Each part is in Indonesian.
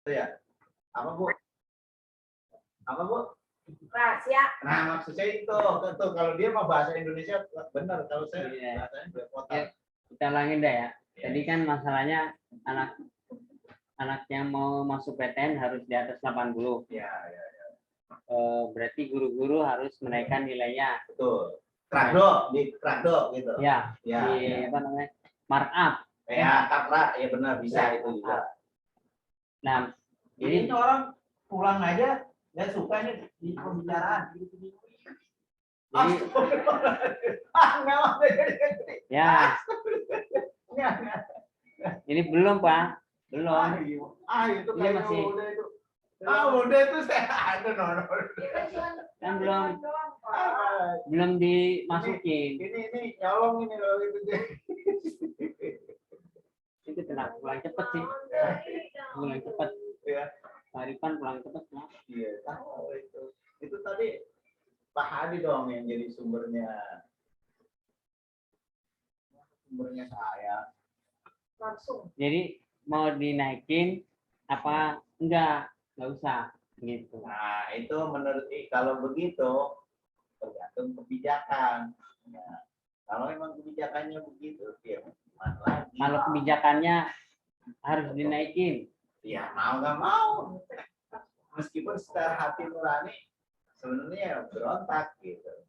Itu ya. Apa Bu? Apa Bu? Rahasia. Nah maksudnya itu kalau dia mau bahasa Indonesia benar, kalau saya bahasanya belepotan. Ya, kita ulangin deh ya. Tadi kan masalahnya anak yang mau masuk PTN harus di atas 80. Ya. Berarti guru-guru harus menaikkan nilainya. Betul. Krakdo, di krakdo gitu. Ya, Ya, di ya. apa namanya? Markup. Ya, kakak, ya benar bisa Ya, itu juga. Nah, Jadi jadi orang pulang aja nggak suka nih di pembicaraan. jadi ya, ini belum Pak, belum. Itu Ini kayaknya masih- udah itu. Udah itu saya ada Kan belum dimasukin. Ini nyolong ini loh itu. Itu tenang, pulang cepet sih. Pulang cepet. Ya. Pak Rifan pulang cepet lah. Iya, tahu itu. Itu tadi Pak Hadi dong yang jadi sumbernya saya. Langsung. Jadi mau dinaikin apa enggak usah gitu. Nah, itu menurut kalau begitu tergantung kebijakan. Ya. Kalau memang kebijakannya begitu, ya gimana lagi? Kalau kebijakannya harus dinaikin. Ya mau nggak mau. Meskipun secara hati nurani sebenarnya berontak gitu.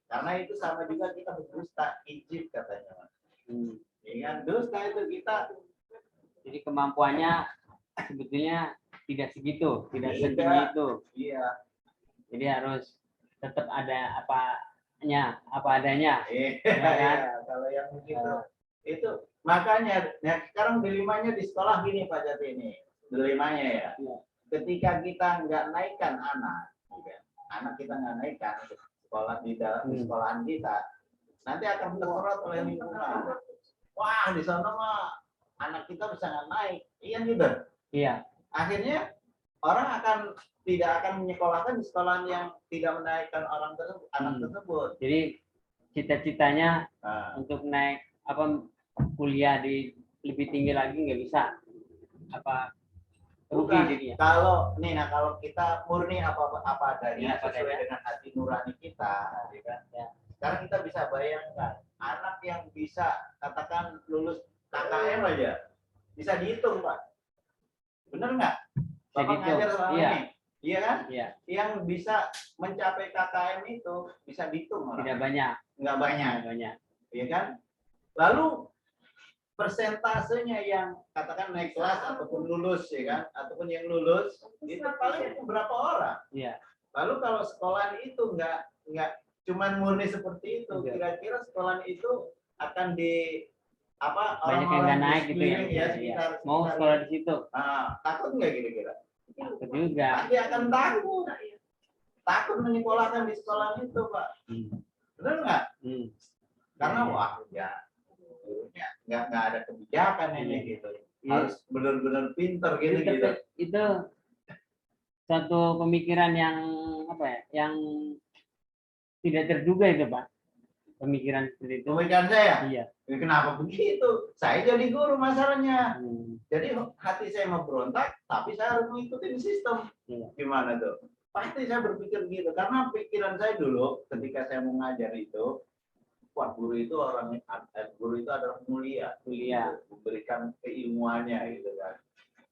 Karena itu sama juga kita berdusta, ijib katanya. Ya kan, dusta itu kita. Jadi kemampuannya sebetulnya tidak segitu, tidak setinggi itu. Iya. Jadi harus tetap ada apa adanya. Iya, kan? kalau yang begitu. Itu makanya ya, sekarang dilemanya di sekolah gini Pak Jati ini. Dilemanya ya. Ketika kita nggak naikkan anak kita nggak naikkan sekolah di dalam sekolahan kita, nanti akan tersorot oleh lingkungan. Wah, di sana mah anak kita bisa nggak naik. Iya gitu. Iya. Akhirnya orang tidak akan menyekolahkan di sekolahan yang tidak menaikkan anak tersebut. Jadi cita-citanya untuk naik kuliah di lebih tinggi lagi nggak bisa. Rugi jadinya. Kalau kita murni apa adanya Apa sesuai adanya. dengan hati nurani kita, ya kan? Ya. Sekarang kita bisa bayangkan anak yang bisa katakan lulus KKM aja bisa dihitung Pak. Benar nggak? Bapak ngajar selama ini, iya kan? Iya. Yang bisa mencapai KKM itu bisa dihitung orang. Tidak banyak. Nggak banyak. Tidak banyak. Iya kan? Lalu persentasenya yang katakan naik kelas ataupun lulus ya kan, ataupun yang lulus itu paling beberapa orang. Iya. Lalu kalau sekolah itu nggak cuman murni seperti itu, kira-kira sekolah itu akan di Banyak yang nggak naik gitu ya. Sekitar, mau sekolah di situ. Takut nggak kira-kira? Takut juga. Pasti akan takut menyekolahkan di sekolah itu Pak. Benar nggak? Karena wah ya gurunya nggak ada kebijakan ini gitu. Harus benar-benar pinter gitu. Itu satu pemikiran yang yang tidak terduga itu Pak. Pemikiran seperti itu. Pemikiran saya? Iya. Kenapa begitu? Saya jadi guru masalahnya. Jadi hati saya mau berontak, tapi saya harus mengikuti sistem. Gimana tuh? Pasti saya berpikir gitu. Karena pikiran saya dulu ketika saya mau ngajar itu, wah guru itu adalah mulia, memberikan keilmuannya gitu kan.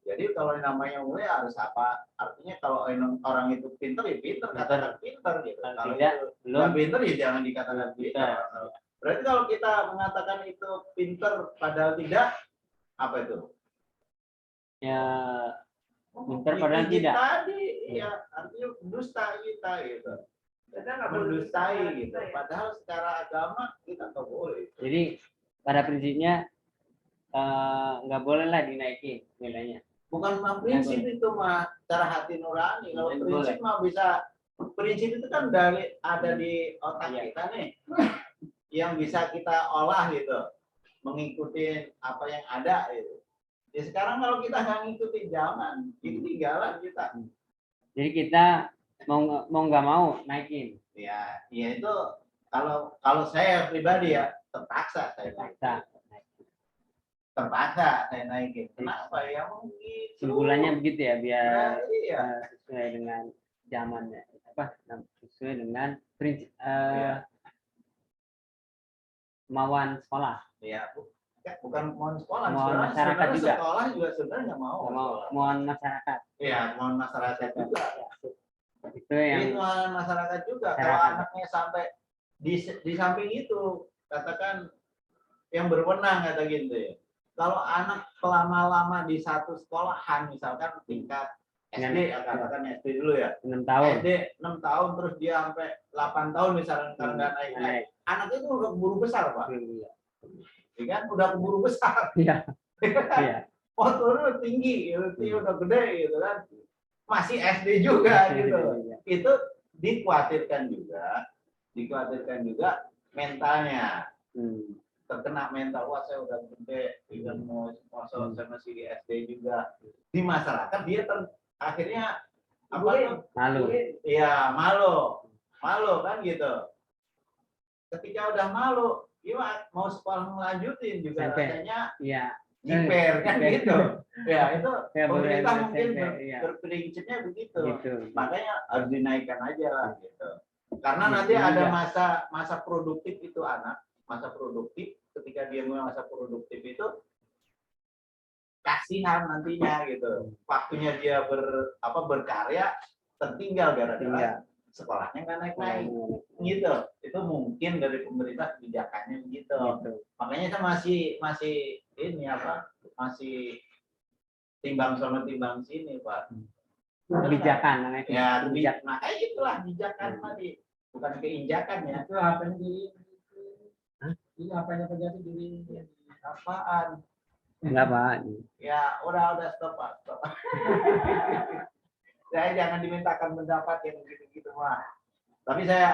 Jadi kalau namanya mulia harus apa? Artinya kalau orang itu pinter ya pinter, katakan pinter gitu. Kalau belum pinter ya jangan dikatakan pinter. Berarti kalau kita mengatakan itu pinter padahal tidak, apa itu? Ya pinter padahal tidak. Tadi ya artinya dusta kita gitu. Kita nggak mendustai gitu. Padahal secara agama kita nggak boleh. Jadi pada prinsipnya nggak boleh lah dinaikin nilainya. Bukan mah prinsip itu mah cara hati nurani. Kalau prinsip mah bisa, prinsip itu kan ada di otak kita nih, yang bisa kita olah gitu, mengikuti apa yang ada itu. Ya sekarang kalau kita nggak ngikutin zaman, itu tinggalan kita. Jadi kita mau nggak mau naikin. Ya itu kalau saya pribadi ya terpaksa saya. terpaksa saya naikin. Kenapa ya? Mungkin Kesimpulannya begitu ya, biar Nah, iya. sesuai dengan zamannya, sesuai dengan prinsip Iya. kemauan sekolah. Ya, bukan mohon sekolah, Mohon sekarang masyarakat sebenarnya juga. sekolah juga sebenarnya nggak mau. Mohon masyarakat. Iya, mohon masyarakat juga. Itu yang Itu masyarakat juga. Kalau Masyarakat. anaknya sampai di samping itu, katakan yang berwenang kata gitu ya. Kalau anak lama-lama di satu sekolahan, misalkan tingkat SD, katakan SD dulu ya. 6 tahun. SD 6 tahun terus dia sampai 8 tahun misalkan karena nggak naik. Anak itu udah keburu besar, Pak. Ya kan udah keburu besar. Iya. Iya. Oh, turun tinggi, gitu, udah gede gitu kan. Masih SD juga gitu. Itu dikhawatirkan juga mentalnya. Terkena mental, wah saya udah gede, tidak mau saya masih di SD juga. Di masyarakat dia akhirnya apa tuh? Malu. Iya, malu kan gitu. Ketika udah malu, gimana mau sekolah melanjutin juga SMP. rasanya Iya. jiper kan gitu. Ya itu Ya, pemerintah boleh mungkin SMP, iya. berprinsipnya begitu. Gitu. Makanya harus dinaikkan aja lah gitu. Karena Iya, nanti iya. ada masa produktif itu anak, masa produktif ketika dia mulai masa produktif itu kasihan nantinya gitu. Waktunya dia berkarya tertinggal gara-gara sekolahnya nggak naik-naik gitu. Itu mungkin dari pemerintah kebijakannya begitu. Makanya saya masih ini masih timbang sama timbang sini, Pak. Kebijakan namanya. Ya, makanya itulah bijakan tadi, bukan keinjakan ya. Itu apa yang ini apa yang terjadi di Apaan? Enggak, Pak. Ya, udah stop, Pak. Stop. Saya jangan dimintakan pendapat yang gitu-gitu, Pak. Tapi saya